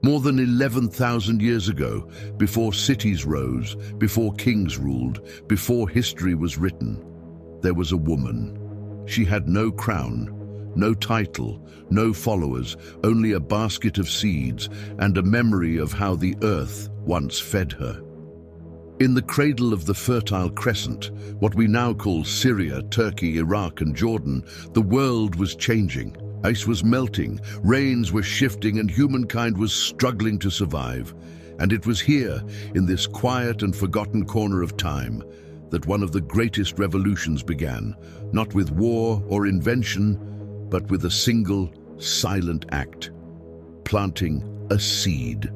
More than 11,000 years ago, before cities rose, before kings ruled, before history was written, there was a woman. She had no crown, no title, no followers, only a basket of seeds and a memory of how the earth once fed her. In the cradle of the Fertile Crescent, what we now call Syria, Turkey, Iraq and Jordan, the world was changing. Ice was melting, rains were shifting, and humankind was struggling to survive. And it was here, in this quiet and forgotten corner of time, that one of the greatest revolutions began, not with war or invention, but with a single, silent act: planting a seed.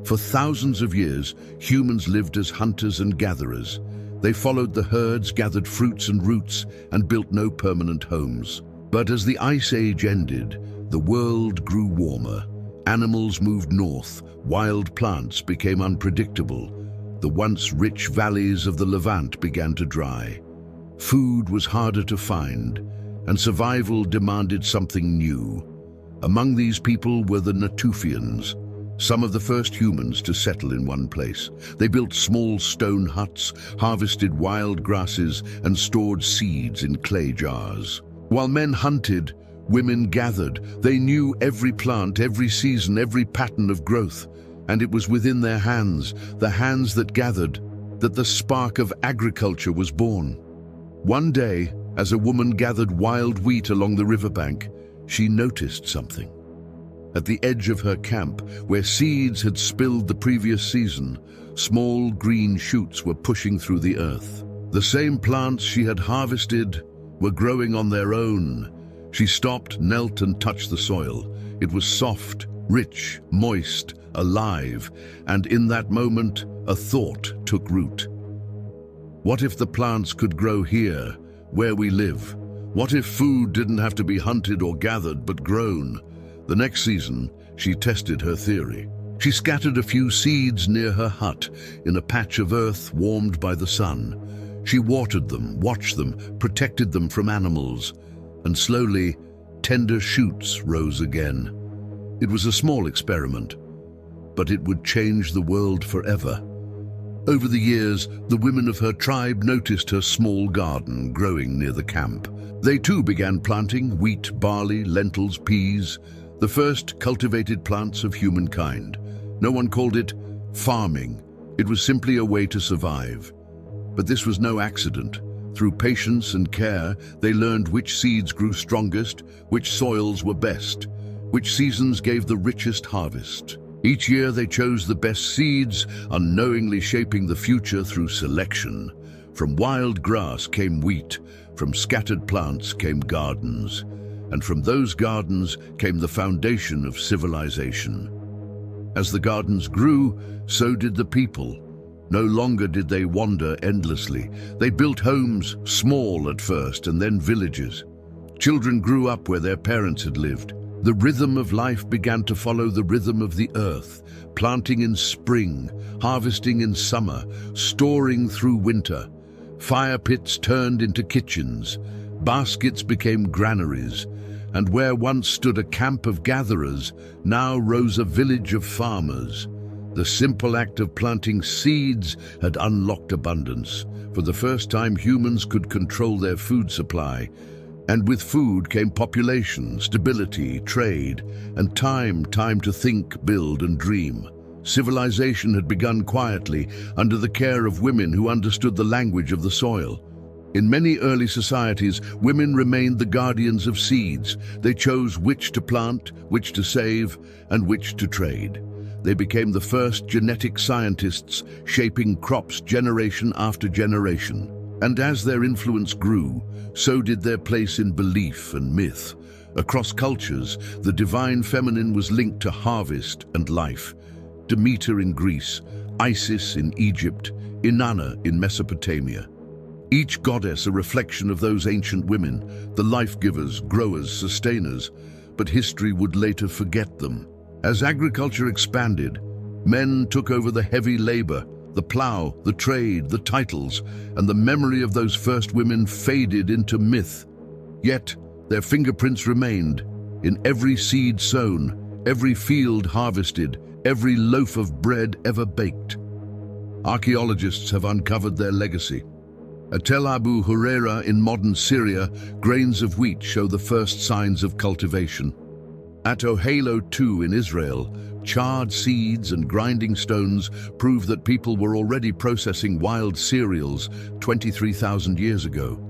For thousands of years, humans lived as hunters and gatherers. They followed the herds, gathered fruits and roots, and built no permanent homes. But as the Ice Age ended, the world grew warmer. Animals moved north, wild plants became unpredictable. The once rich valleys of the Levant began to dry. Food was harder to find, and survival demanded something new. Among these people were the Natufians, some of the first humans to settle in one place. They built small stone huts, harvested wild grasses, and stored seeds in clay jars. While men hunted, women gathered. They knew every plant, every season, every pattern of growth. And it was within their hands, the hands that gathered, that the spark of agriculture was born. One day, as a woman gathered wild wheat along the riverbank, she noticed something. At the edge of her camp, where seeds had spilled the previous season, small green shoots were pushing through the earth. The same plants she had harvested were growing on their own. She stopped, knelt, and touched the soil. It was soft, rich, moist, alive, and in that moment, a thought took root. What if the plants could grow here, where we live? What if food didn't have to be hunted or gathered, but grown? The next season, she tested her theory. She scattered a few seeds near her hut, in a patch of earth warmed by the sun. She watered them, watched them, protected them from animals, and slowly, tender shoots rose again. It was a small experiment, but it would change the world forever. Over the years, the women of her tribe noticed her small garden growing near the camp. They too began planting wheat, barley, lentils, peas, the first cultivated plants of humankind. No one called it farming. It was simply a way to survive. But this was no accident. Through patience and care, they learned which seeds grew strongest, which soils were best, which seasons gave the richest harvest. Each year they chose the best seeds, unknowingly shaping the future through selection. From wild grass came wheat, from scattered plants came gardens, and from those gardens came the foundation of civilization. As the gardens grew, so did the people. No longer did they wander endlessly. They built homes, small at first, and then villages. Children grew up where their parents had lived. The rhythm of life began to follow the rhythm of the earth, planting in spring, harvesting in summer, storing through winter. Fire pits turned into kitchens, baskets became granaries, and where once stood a camp of gatherers, now rose a village of farmers. The simple act of planting seeds had unlocked abundance. For the first time, humans could control their food supply. And with food came population, stability, trade, and time to think, build, and dream. Civilization had begun quietly, under the care of women who understood the language of the soil. In many early societies, women remained the guardians of seeds. They chose which to plant, which to save, and which to trade. They became the first genetic scientists, shaping crops generation after generation. And as their influence grew, so did their place in belief and myth. Across cultures, the divine feminine was linked to harvest and life. Demeter in Greece, Isis in Egypt, Inanna in Mesopotamia. Each goddess a reflection of those ancient women, the life-givers, growers, sustainers, but history would later forget them. As agriculture expanded, men took over the heavy labor, the plow, the trade, the titles, and the memory of those first women faded into myth. Yet, their fingerprints remained. In every seed sown, every field harvested, every loaf of bread ever baked. Archaeologists have uncovered their legacy. At Tel Abu Huraira in modern Syria, grains of wheat show the first signs of cultivation. At Ohalo II in Israel, charred seeds and grinding stones prove that people were already processing wild cereals 23,000 years ago.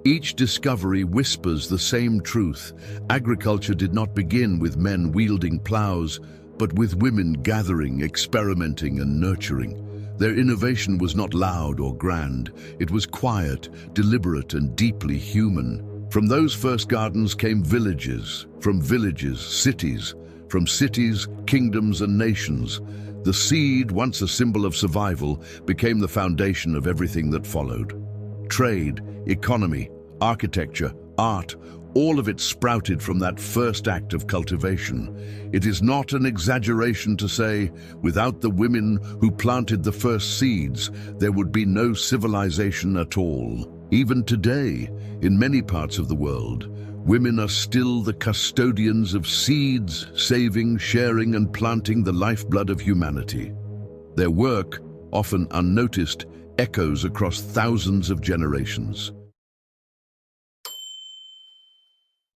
Each discovery whispers the same truth. Agriculture did not begin with men wielding plows, but with women gathering, experimenting, and nurturing. Their innovation was not loud or grand. It was quiet, deliberate, and deeply human. From those first gardens came villages, from villages, cities, from cities, kingdoms, and nations. The seed, once a symbol of survival, became the foundation of everything that followed. Trade, economy, architecture, art, all of it sprouted from that first act of cultivation. It is not an exaggeration to say, without the women who planted the first seeds, there would be no civilization at all. Even today, in many parts of the world, women are still the custodians of seeds, saving, sharing, and planting the lifeblood of humanity. Their work, often unnoticed, echoes across thousands of generations.